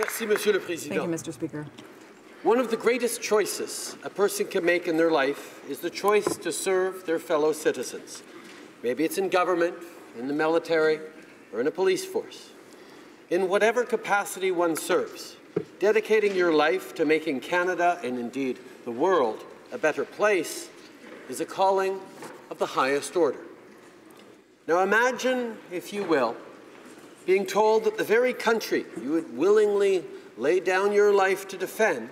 Merci, Monsieur le Président. Thank you, Mr. Speaker. One of the greatest choices a person can make in their life is the choice to serve their fellow citizens. Maybe it's in government, in the military, or in a police force. In whatever capacity one serves, dedicating your life to making Canada, and indeed the world, a better place is a calling of the highest order. Now imagine, if you will, being told that the very country you would willingly lay down your life to defend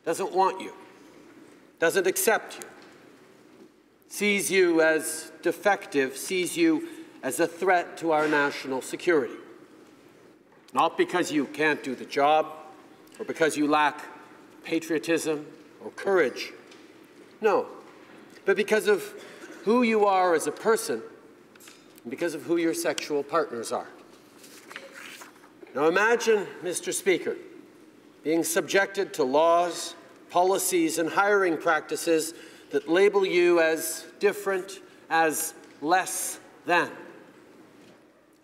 doesn't want you, doesn't accept you, sees you as defective, sees you as a threat to our national security. Not because you can't do the job or because you lack patriotism or courage. No, but because of who you are as a person and because of who your sexual partners are. Now imagine, Mr. Speaker, being subjected to laws, policies, and hiring practices that label you as different, as less than.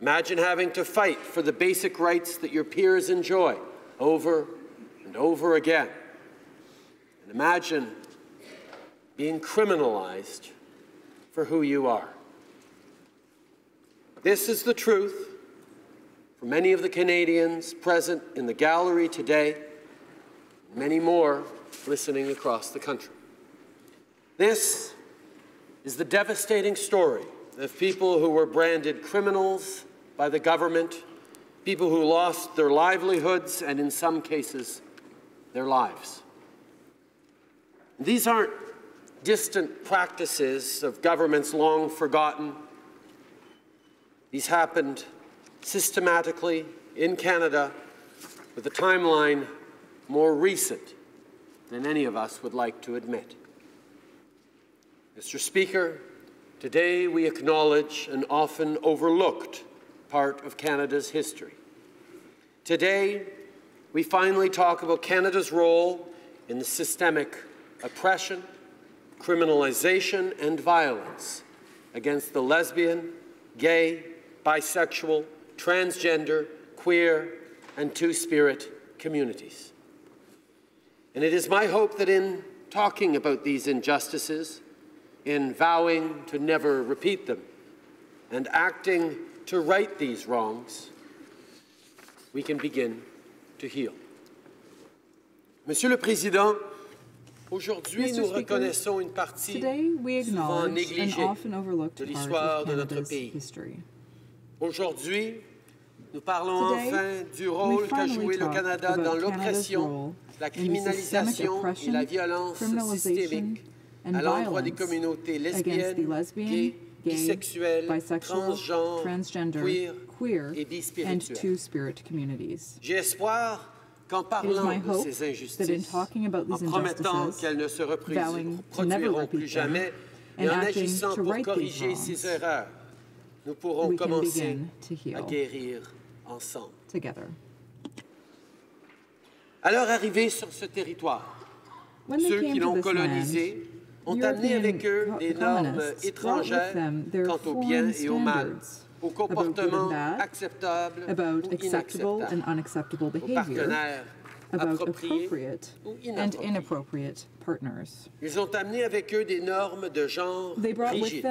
Imagine having to fight for the basic rights that your peers enjoy over and over again. And imagine being criminalized for who you are. This is the truth for many of the Canadians present in the gallery today, and many more listening across the country. This is the devastating story of people who were branded criminals by the government, people who lost their livelihoods and, in some cases, their lives. These aren't distant practices of governments long forgotten. These happened systematically in Canada with a timeline more recent than any of us would like to admit. Mr. Speaker, today we acknowledge an often overlooked part of Canada's history. Today, we finally talk about Canada's role in the systemic oppression, criminalization, and violence against the lesbian, gay, bisexual, transgender, queer, and two-spirit communities. And it is my hope that in talking about these injustices, in vowing to never repeat them, and acting to right these wrongs, we can begin to heal. Monsieur le Président, aujourd'hui nous reconnaissons une partie souvent négligée de l'histoire de notre pays. Aujourd'hui, nous parlons enfin du rôle qu'a joué le Canada dans l'oppression, la criminalisation et la violence systémique à l'endroit des communautés lesbiennes, gays, bisexuels, transgender, queer et bispirituels. J'ai espoir qu'en parlant de ces injustices, en promettant qu'elles ne se reproduiront plus jamais et en agissant pour corriger ces erreurs, nous pourrons commencer à guérir ensemble. À leur arrivée sur ce territoire, ceux qui l'ont colonisé ont amené avec eux des normes étrangères quant aux biens et au mal, aux comportements acceptables ou inacceptables, aux partenaires appropriés ou inappropriés. Ils ont amené avec eux des normes de genre rigides,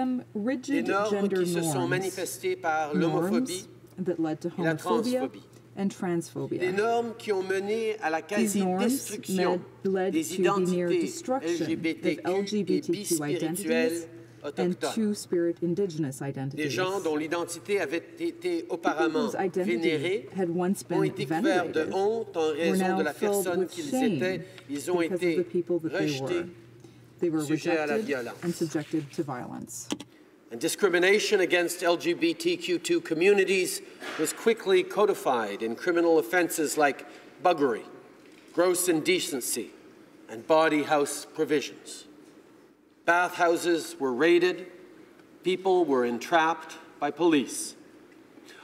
des normes qui se sont manifestées par l'homophobie et la transphobie. Des normes qui ont mené à la quasi-destruction des identités LGBTQ et bispirituelles autochtones. Des gens dont l'identité avait été auparavant vénérée ont été couverts de honte en raison de la personne qu'ils étaient. Ils ont été rejetés, sujets à la violence. And discrimination against LGBTQ2 communities was quickly codified in criminal offenses like buggery, gross indecency, and bawdy house provisions. Bathhouses were raided, people were entrapped by police.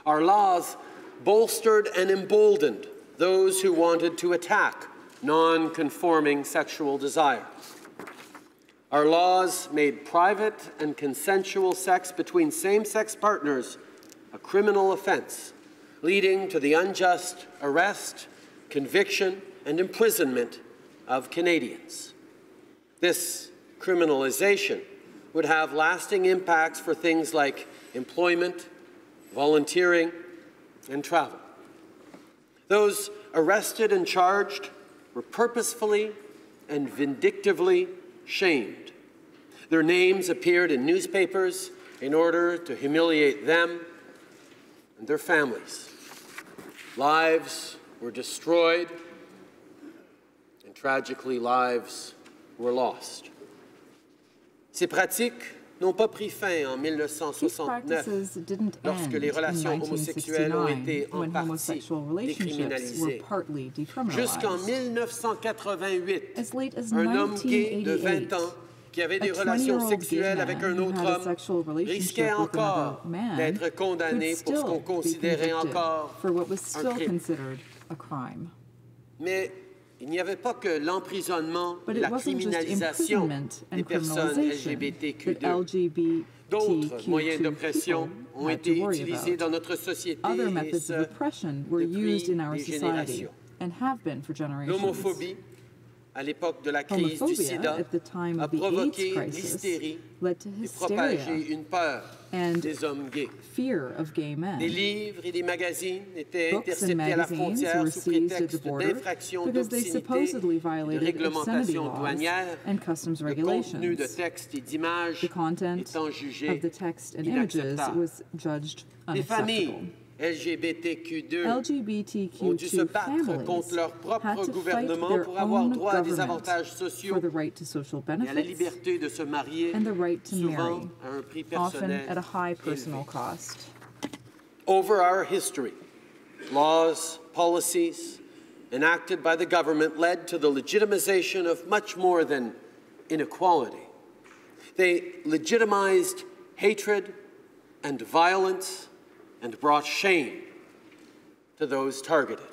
Our laws bolstered and emboldened those who wanted to attack non-conforming sexual desire. Our laws made private and consensual sex between same-sex partners a criminal offense, leading to the unjust arrest, conviction, and imprisonment of Canadians. This criminalization would have lasting impacts for things like employment, volunteering, and travel. Those arrested and charged were purposefully and vindictively shamed. Their names appeared in newspapers in order to humiliate them and their families. Lives were destroyed, and tragically, lives were lost. Ces pratiques n'ont pas pris fin en 1969, lorsque les relations homosexuelles ont été en partie décriminalisées. Jusqu'en 1988, un homme gay de 20 ans qui avait des relations sexuelles avec un autre homme risquait encore d'être condamné pour ce qu'on considérait encore un crime. Mais il n'y avait pas que l'emprisonnement et la criminalisation des personnes LGBTQ2. D'autres moyens d'oppression ont été utilisés dans notre société et ce, depuis des générations. L'homophobie, à l'époque de la crise du sida, a provoqué l'hystérie et propagé une peur des hommes gays. Des livres et des magazines étaient interceptés à la frontière sous prétexte d'infractions d'obscénité et de réglementation douanière, le contenu de textes et d'images étant jugé inacceptable. Les familles LGBTQ2 ont dû se battre contre leur propre gouvernement pour avoir droit à des avantages sociaux et à la liberté de se marier, souvent à un prix personnel élevé. Over our history, laws, policies enacted by the government led to the legitimization of much more than inequality. They legitimized hatred and violence and brought shame to those targeted.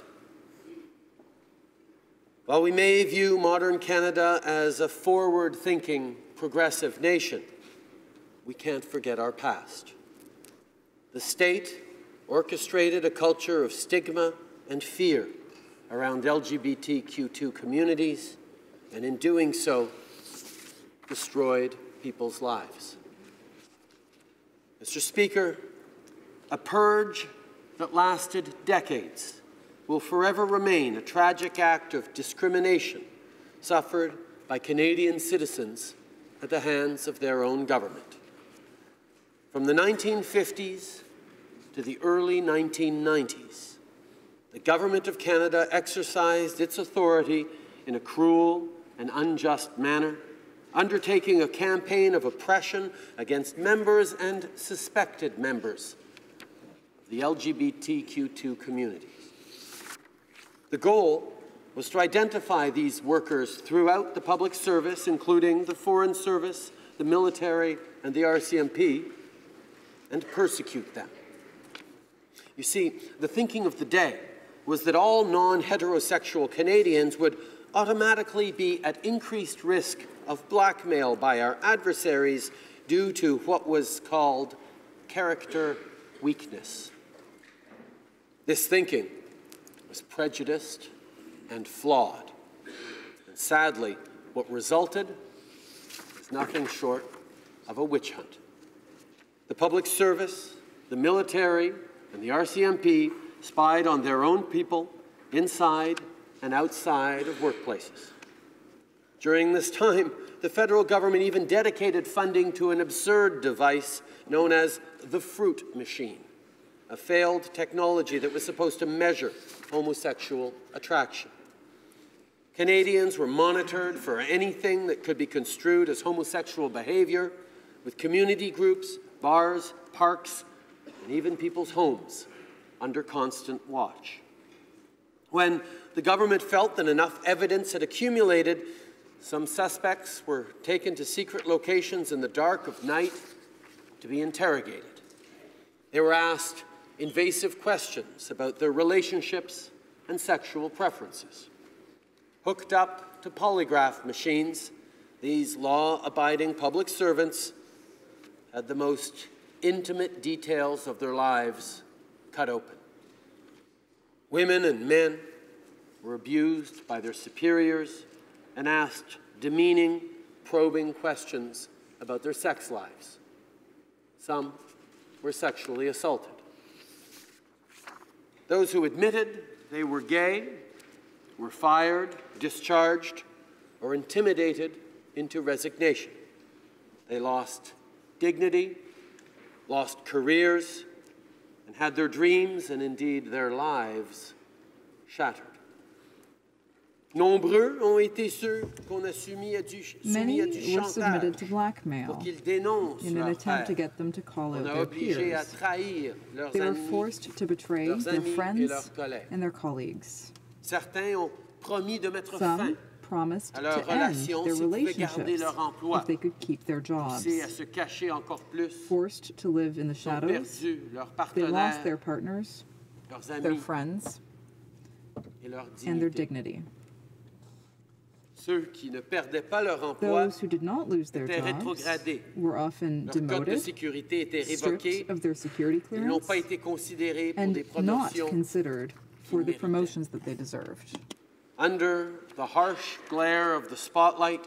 While we may view modern Canada as a forward-thinking, progressive nation, we can't forget our past. The state orchestrated a culture of stigma and fear around LGBTQ2 communities, and in doing so, destroyed people's lives. Mr. Speaker, a purge that lasted decades will forever remain a tragic act of discrimination suffered by Canadian citizens at the hands of their own government. From the 1950s to the early 1990s, the Government of Canada exercised its authority in a cruel and unjust manner, undertaking a campaign of oppression against members and suspected members the LGBTQ2 communities. The goal was to identify these workers throughout the public service, including the Foreign Service, the military, and the RCMP, and persecute them. You see, the thinking of the day was that all non-heterosexual Canadians would automatically be at increased risk of blackmail by our adversaries due to what was called character weakness. This thinking was prejudiced and flawed. And sadly, what resulted is nothing short of a witch hunt. The public service, the military, and the RCMP spied on their own people inside and outside of workplaces. During this time, the federal government even dedicated funding to an absurd device known as the fruit machine, a failed technology that was supposed to measure homosexual attraction. Canadians were monitored for anything that could be construed as homosexual behavior, with community groups, bars, parks, and even people's homes under constant watch. When the government felt that enough evidence had accumulated, some suspects were taken to secret locations in the dark of night to be interrogated. They were asked invasive questions about their relationships and sexual preferences. Hooked up to polygraph machines, these law-abiding public servants had the most intimate details of their lives cut open. Women and men were abused by their superiors and asked demeaning, probing questions about their sex lives. Some were sexually assaulted. Those who admitted they were gay were fired, discharged, or intimidated into resignation. They lost dignity, lost careers, and had their dreams and indeed their lives shattered. Nombreux ont été ceux qu'on a soumis à du submitted to chantage blackmail pour qu'ils dénoncent in an leurs attempt to frères. get them to call out On a their obligé à peers. trahir leurs They were amis, forced to betray leurs their amis et friends leurs collègues. and their colleagues. Certains ont promis de mettre fin Some promised à leur to end relation their s'ils pouvaient garder relationships leur emploi. if they could keep their jobs. Poussés à se cacher encore plus, Forced to live in the ont shadows, perdu leurs they lost partenaires, their partners, leurs their amis friends, et leur and their dignité. dignity. Ceux qui ne perdaient pas leur emploi Those who did not lose their étaient jobs rétrogradés. were often Leur code de demoted, sécurité était révoqué. stripped of their security Ils n'ont clearance, pas été considérés pour des and not promotions. considered for the méritaient. promotions that they deserved. Under the harsh glare of the spotlight,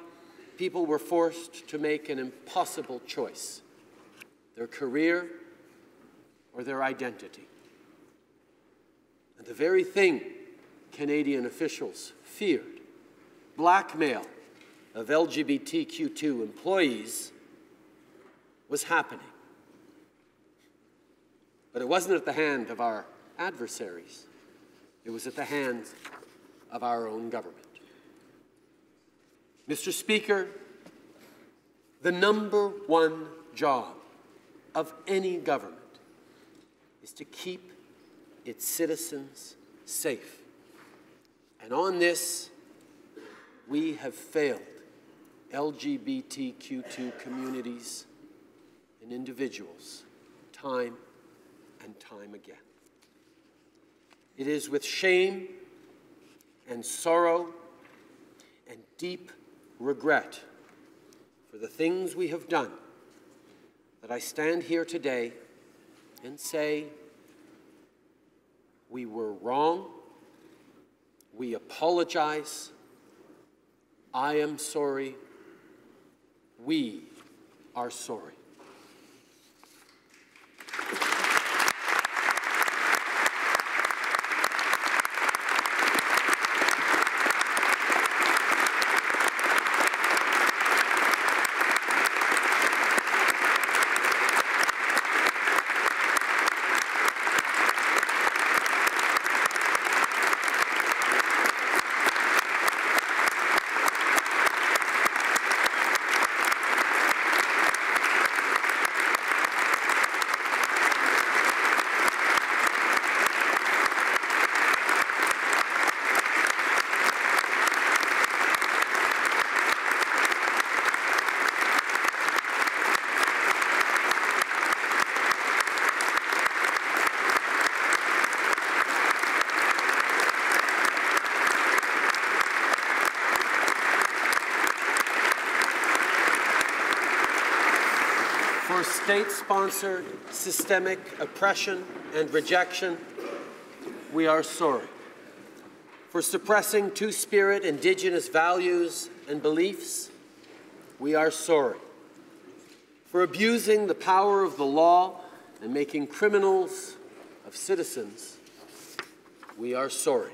people were forced to make an impossible choice: their career or their identity. And the very thing Canadian officials feared, blackmail of LGBTQ2 employees, was happening. But it wasn't at the hand of our adversaries. It was at the hands of our own government. Mr. Speaker, the number one job of any government is to keep its citizens safe. And on this, we have failed LGBTQ2 communities and individuals time and time again. It is with shame and sorrow and deep regret for the things we have done that I stand here today and say we were wrong, we apologize, I am sorry, we are sorry. For state-sponsored systemic oppression and rejection, we are sorry. For suppressing Two-Spirit Indigenous values and beliefs, we are sorry. For abusing the power of the law and making criminals of citizens, we are sorry.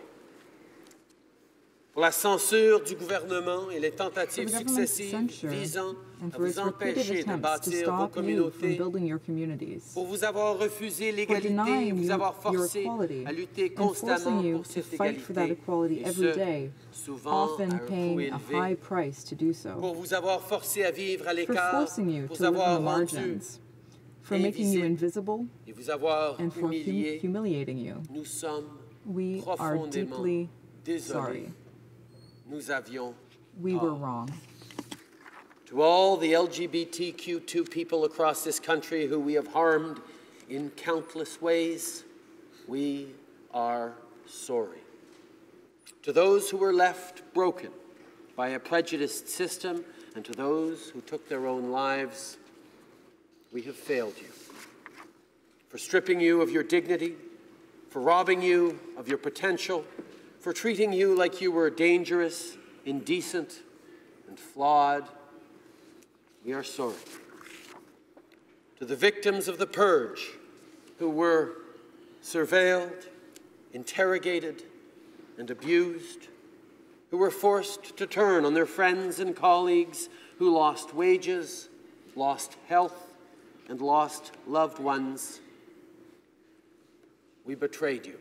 Pour la censure du gouvernement et les tentatives successives visant à vous empêcher de bâtir vos communautés, pour vous avoir refusé l'égalité et vous avoir forcé à lutter constamment pour cette égalité, et ce, souvent à un coût élevé, pour vous avoir forcé à vivre à l'écart, pour vous avoir rendu invisible et vous avoir humilié. Nous sommes profondément désolés. Nous avions tort. To all the LGBTQ2 people across this country who we have harmed in countless ways, we are sorry. To those who were left broken by a prejudiced system, and to those who took their own lives, we have failed you. For stripping you of your dignity, for robbing you of your potential, for treating you like you were dangerous, indecent, and flawed. We are sorry. To the victims of the purge who were surveilled, interrogated, and abused, who were forced to turn on their friends and colleagues, who lost wages, lost health, and lost loved ones. We betrayed you,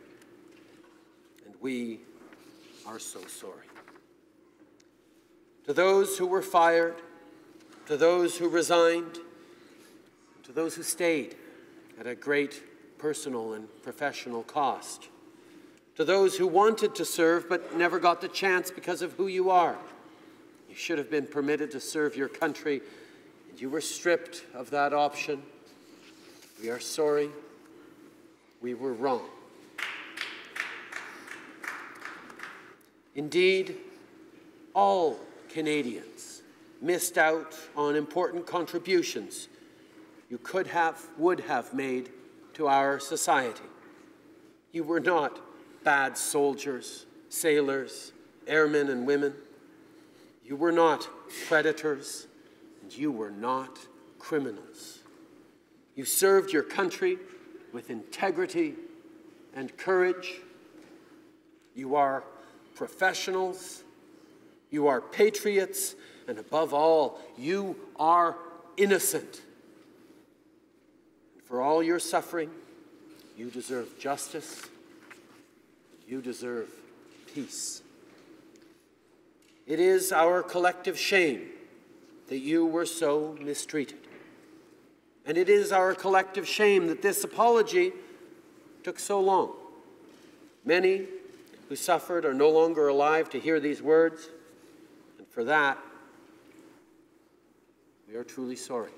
and we are so sorry. To those who were fired, to those who resigned, to those who stayed at a great personal and professional cost, to those who wanted to serve but never got the chance because of who you are. You should have been permitted to serve your country, and you were stripped of that option. We are sorry. We were wrong. Indeed, all Canadians missed out on important contributions you could have, would have made to our society. You were not bad soldiers, sailors, airmen and women. You were not predators, and you were not criminals. You served your country with integrity and courage. You are professionals. You are patriots, and above all, you are innocent. And for all your suffering, you deserve justice. You deserve peace. It is our collective shame that you were so mistreated. And it is our collective shame that this apology took so long. Many who suffered are no longer alive to hear these words, and for that, we are truly sorry.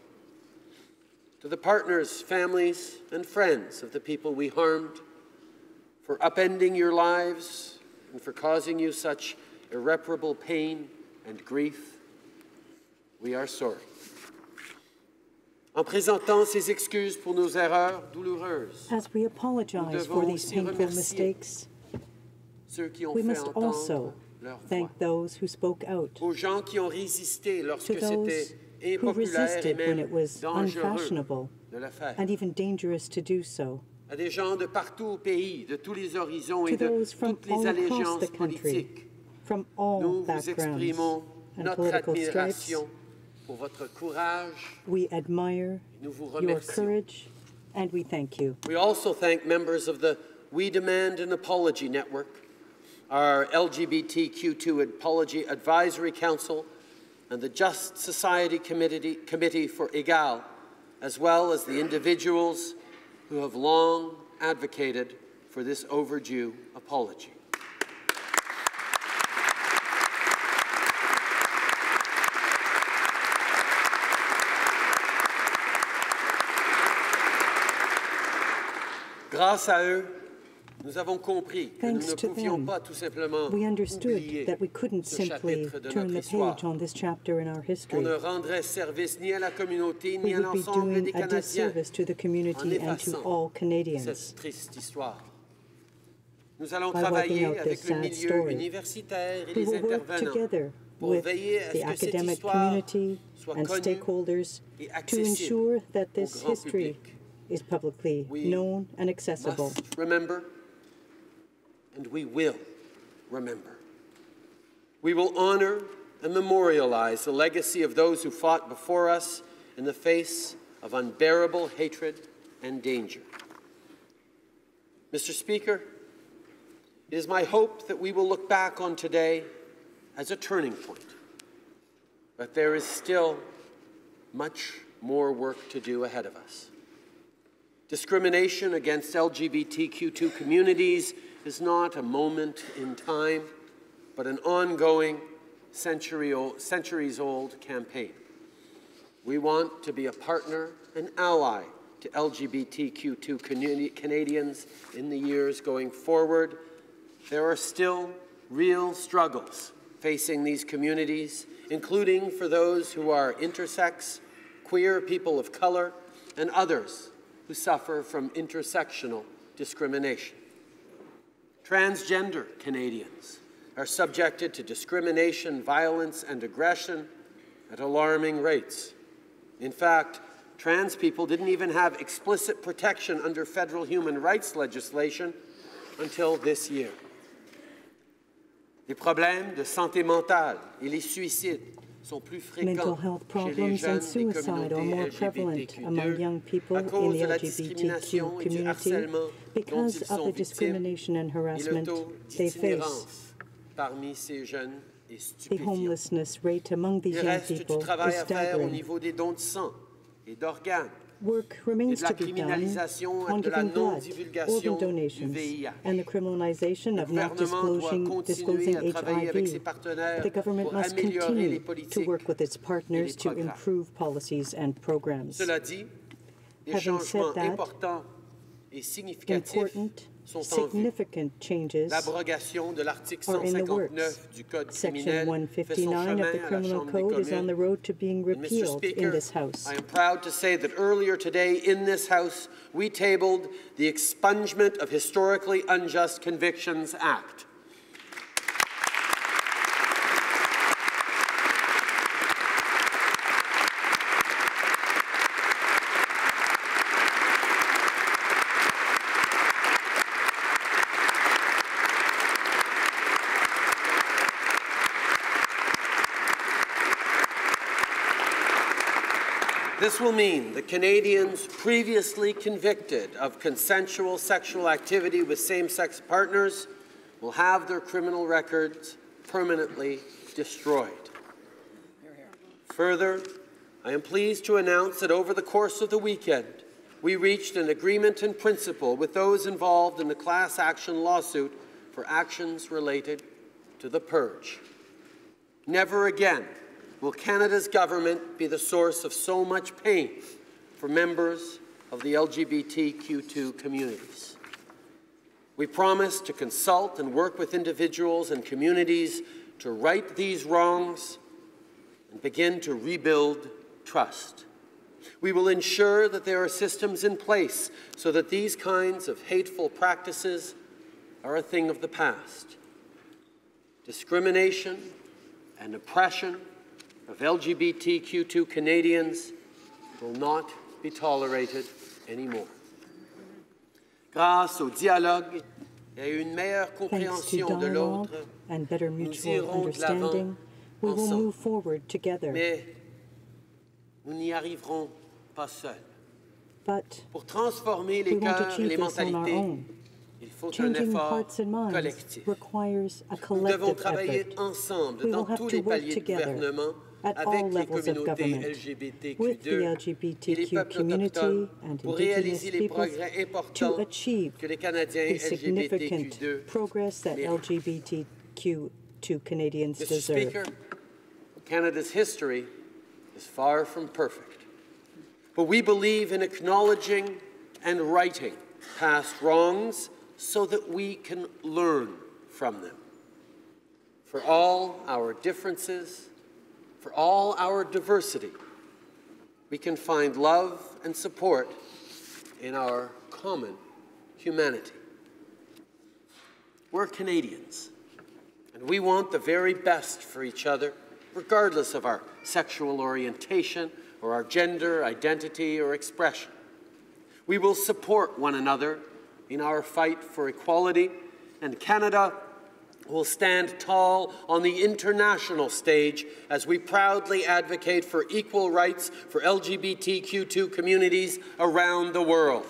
To the partners, families, and friends of the people we harmed, for upending your lives and for causing you such irreparable pain and grief, we are sorry. En présentant ces excuses pour nos erreurs douloureuses, as we apologize for these painful mistakes, we must also thank those who spoke out, aux gens qui ont résisté lorsque to those c'était who impopulaire et resisted when it même was dangereux unfashionable de le faire. and even dangerous to do so, À des gens de partout au pays, de tous les horizons et to de those from toutes all les across allégeances the country, politiques. from all Nous vous backgrounds exprimons and notre political stripes. admiration pour votre courage. We admire Nous vous your remercions. courage and we thank you. We also thank members of the We Demand an Apology Network, our LGBTQ2 Apology Advisory Council, and the Just Society Committee for Egal, as well as the individuals who have long advocated for this overdue apology. Grâce à eux, nous avons compris que nous Thanks ne to pouvions them, pas tout simplement we understood oublier that we couldn't ce simply chapitre de turn notre the histoire. page on this chapter in our On history. ne rendrait service ni à la communauté ni We à would be l'ensemble doing des a Canadiens disservice to the en community and to effaçant all Canadians. cette triste histoire. Nous allons By travailler wiping out avec this le sad milieu story. universitaire et We les will work intervenants together pour with veiller à the ce que cette academic histoire community soit and connue stakeholders et to accessible ensure that au this grand history public. is publicly We known and accessible. Must remember, and we will remember. We will honor and memorialize the legacy of those who fought before us in the face of unbearable hatred and danger. Mr. Speaker, it is my hope that we will look back on today as a turning point. But there is still much more work to do ahead of us. Discrimination against LGBTQ2 communities is not a moment in time, but an ongoing, centuries-old campaign. We want to be a partner and ally to LGBTQ2 Canadians in the years going forward. There are still real struggles facing these communities, including for those who are intersex, queer, people of color, and others who suffer from intersectional discrimination. Transgender Canadians are subjected to discrimination, violence, and aggression at alarming rates. In fact, trans people didn't even have explicit protection under federal human rights legislation until this year. Les problèmes de santé mentale et les suicides sont plus Mental fréquents health chez les problems jeunes and des suicide are more communautés prevalent among young LGBTQ2 people à in cause the de la LGBTQ discrimination et du community harcèlement dont because ils of sont the victimes discrimination and et le harassment taux they face. d'itinérance parmi ces jeunes est The stupéfiant. homelessness rate among these Il young reste du people travail is à faire au staggering. niveau des dons de sang et d'organes. Work et remains de la to be done criminalisation on et de la giving blood, organ non-divulgation du donations, VIH. and the criminalization Le of not gouvernement doit disclosing continuer à travailler avec ses HIV. partenaires The government pour must améliorer les continue to politiques work with its et les partners to programmes. improve policies and programs. Cela dit, des Having said changements that, importants et significatifs important, sont en vue. significant changes L'abrogation de l'article are in the works. 159 du Code Section criminel fait son 159 chemin of the à la Criminal Chambre des Code is on the communes. road to being And Mr. repealed in Speaker, this House. I am proud to say that earlier today in this House, we tabled the Expungement of Historically Unjust Convictions Act. This will mean that Canadians previously convicted of consensual sexual activity with same-sex partners will have their criminal records permanently destroyed. Further, I am pleased to announce that over the course of the weekend, we reached an agreement in principle with those involved in the class action lawsuit for actions related to the purge. Never again will Canada's government be the source of so much pain for members of the LGBTQ2 communities. We promise to consult and work with individuals and communities to right these wrongs and begin to rebuild trust. We will ensure that there are systems in place so that these kinds of hateful practices are a thing of the past. Discrimination and oppression of LGBTQ2 Canadians will not be tolerated anymore. Grâce au dialogue et à une meilleure Thanks to compréhension de dialogue l'autre, and better nous mutual irons de l'avant understanding, we will ensemble. move forward together. Mais nous n'y arriverons pas seuls. But Pour transformer les we won't cœurs et achieve les this on our mentalités, own. il faut un Changing effort hearts and minds collectif. requires a Nous devons collective travailler effort. ensemble We dans will have tous to les work paliers de together gouvernement at all avec les levels of communautés government, with the LGBTQ2 et les LGBTQ peuples community autochtones and pour Indigenous réaliser les peoples progrès to importants achieve que les Canadiens the significant LGBTQ2 progress that méritent. LGBTQ2 Canadians Mr. deserve. Speaker, Canada's history is far from perfect, but we believe in acknowledging and righting past wrongs so that we can learn from them. For all our differences, for all our diversity, we can find love and support in our common humanity. We're Canadians, and we want the very best for each other, regardless of our sexual orientation or our gender, identity, or expression. We will support one another in our fight for equality, and Canada will stand tall on the international stage as we proudly advocate for equal rights for LGBTQ2 communities around the world.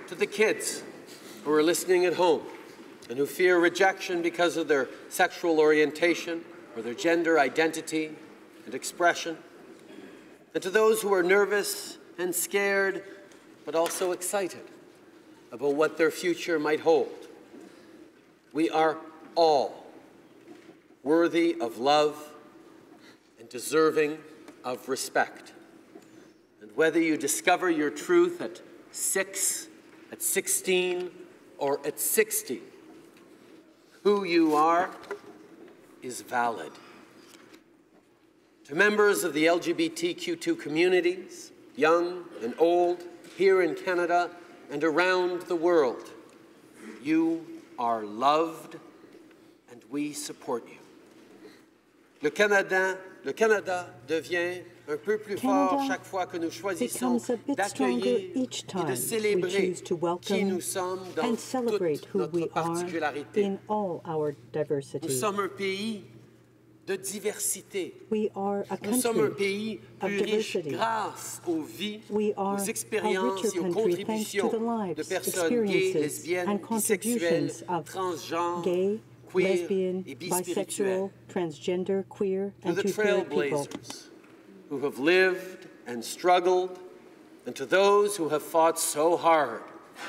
To the kids who are listening at home and who fear rejection because of their sexual orientation or their gender identity and expression, and to those who are nervous and scared but also excited about what their future might hold, we are all worthy of love and deserving of respect. And whether you discover your truth at 6 at 16 or at 60. Who you are is valid. To members of the LGBTQ2 communities, young and old, here in Canada and around the world, you are loved and we support you. Le Canada devient un peu plus fort chaque fois que nous choisissons d'accueillir et de célébrer qui nous sommes dans toute notre particularité. Nous sommes un pays de diversité. Nous sommes un pays plus riche grâce aux vies, aux expériences et aux contributions de personnes gays, lesbiennes, bisexuelles, transgenres, lesbian, bisexual, transgender, queer, and to the two-spirit people. trailblazers who have lived and struggled, and to those who have fought so hard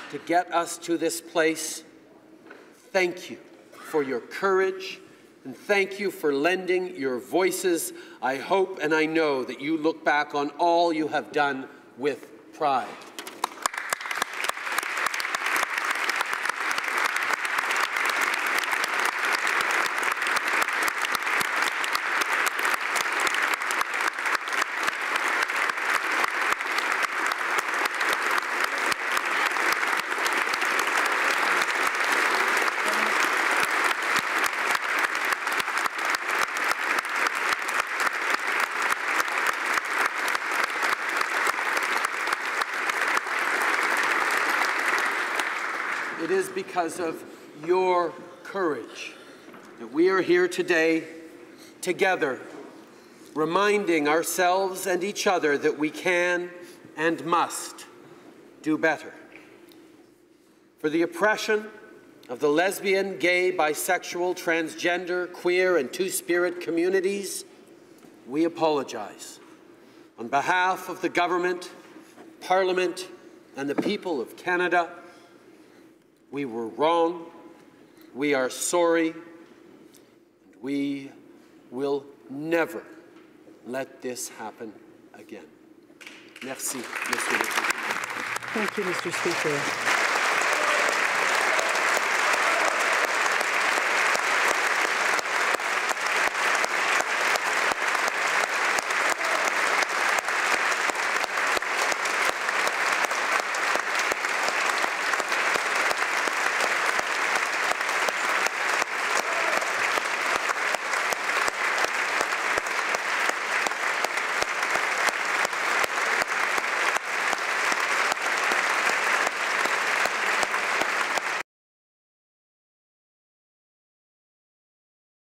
to get us to this place, thank you for your courage, and thank you for lending your voices. I hope and I know that you look back on all you have done with pride. It is because of your courage that we are here today together, reminding ourselves and each other that we can and must do better. For the oppression of the lesbian, gay, bisexual, transgender, queer, and two-spirit communities, we apologize. On behalf of the government, Parliament, and the people of Canada, we were wrong, we are sorry, and we will never let this happen again. Merci, Monsieur le Président. Thank you, Mr. Speaker.